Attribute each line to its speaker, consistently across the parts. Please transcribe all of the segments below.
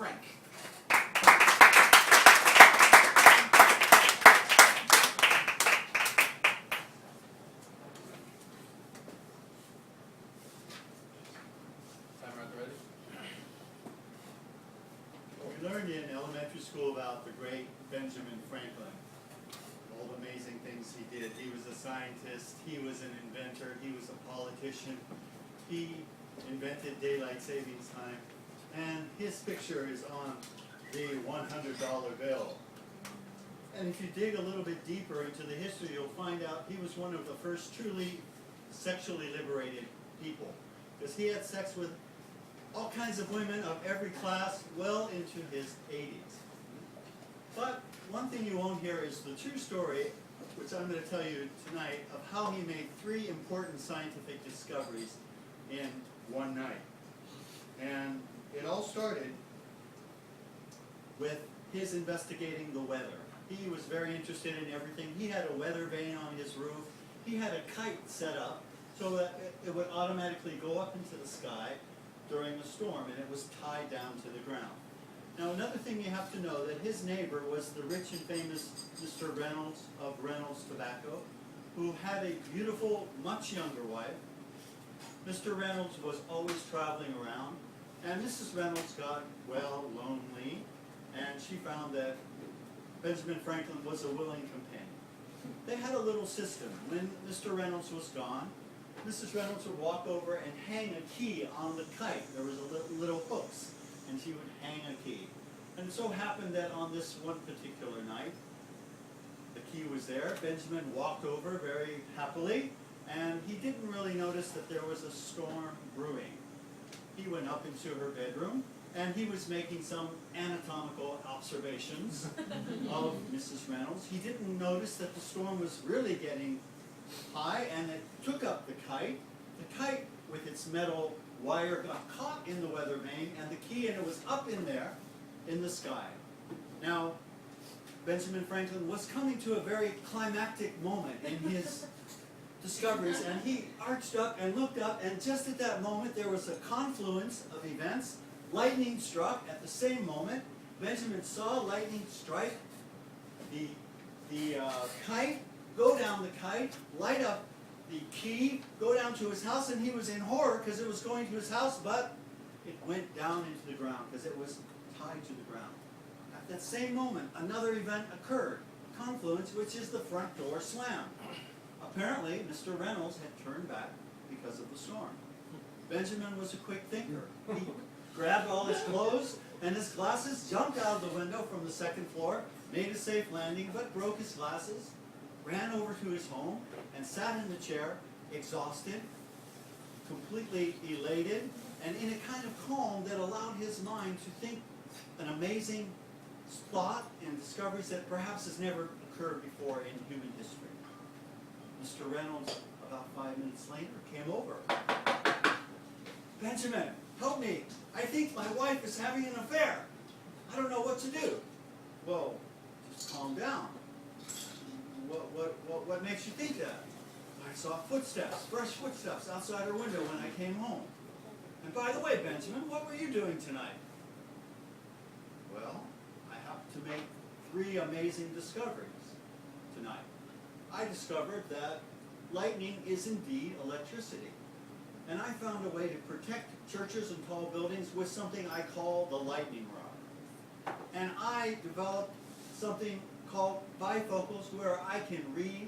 Speaker 1: Frank. Timer at the ready?
Speaker 2: Well, we learned in elementary school about the great Benjamin Franklin. All the amazing things he did. He was a scientist, he was an inventor, he was a politician. He invented daylight savings time, and his picture is on the $100 bill. And if you dig a little bit deeper into the history, you'll find out he was one of the first truly sexually liberated people, because he had sex with all kinds of women of every class well into his 80s. But one thing you won't hear is the true story, which I'm going to tell you tonight, of how he made 3 important scientific discoveries in one night. And it all started with his investigating the weather. He was very interested in everything. He had a weather vane on his roof. He had a kite set up so that it would automatically go up into the sky during a storm, and it was tied down to the ground. Now, another thing you have to know, that his neighbor was the rich and famous Mr. Reynolds of Reynolds Tobacco, who had a beautiful, much younger wife. Mr. Reynolds was always traveling around, and Mrs. Reynolds got, well, lonely, and she found that Benjamin Franklin was a willing companion. They had a little system. When Mr. Reynolds was gone, Mrs. Reynolds would walk over and hang a key on the kite. There was a little hooks, and she would hang a key. And it so happened that on this one particular night, the key was there. Benjamin walked over very happily, and he didn't really notice that there was a storm brewing. He went up into her bedroom, and he was making some anatomical observations of Mrs. Reynolds. He didn't notice that the storm was really getting high, and it took up the kite. The kite, with its metal wire, got caught in the weather vane, and the key, and it was up in there in the sky. Now, Benjamin Franklin was coming to a very climactic moment in his discoveries, and he arched up and looked up, and just at that moment there was a confluence of events. Lightning struck at the same moment. Benjamin saw lightning strike the kite, go down the kite, light up the key, go down to his house, and he was in horror because it was going to his house, but it went down into the ground because it was tied to the ground. At that same moment, another event occurred, confluence, which is the front door slam. Apparently, Mr. Reynolds had turned back because of the storm. Benjamin was a quick thinker. He grabbed all his clothes and his glasses, jumped out of the window from the second floor, made a safe landing, but broke his glasses, ran over to his home, and sat in the chair, exhausted, completely elated, and in a kind of calm that allowed his mind to think an amazing thought and discoveries that perhaps has never occurred before in human history. Mr. Reynolds, about 5 minutes later, came over. "Benjamin, help me. I think my wife is having an affair. I don't know what to do." "Well, just calm down. What makes you think that?" "I saw footsteps, fresh footsteps outside her window when I came home. And by the way, Benjamin, what were you doing tonight?" "Well, I happened to make 3 amazing discoveries tonight. I discovered that lightning is indeed electricity. And I found a way to protect churches and tall buildings with something I call the lightning rod. And I developed something called bifocals where I can read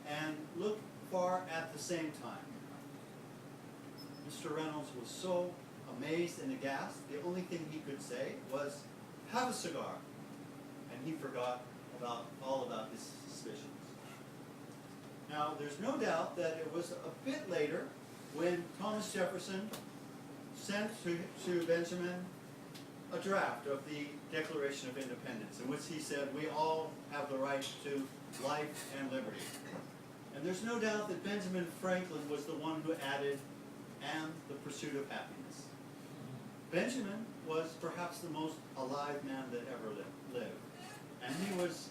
Speaker 2: and look far at the same time." Mr. Reynolds was so amazed and aghast, the only thing he could say was, "Have a cigar." And he forgot all about his suspicions. Now, there's no doubt that it was a bit later when Thomas Jefferson sent to Benjamin a draft of the Declaration of Independence, in which he said, "We all have the right to life and liberty." And there's no doubt that Benjamin Franklin was the one who added, "and the pursuit of happiness." Benjamin was perhaps the most alive man that ever lived. And he was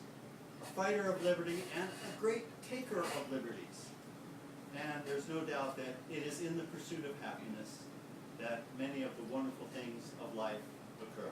Speaker 2: a fighter of liberty and a great taker of liberties. And there's no doubt that it is in the pursuit of happiness that many of the wonderful things of life occur.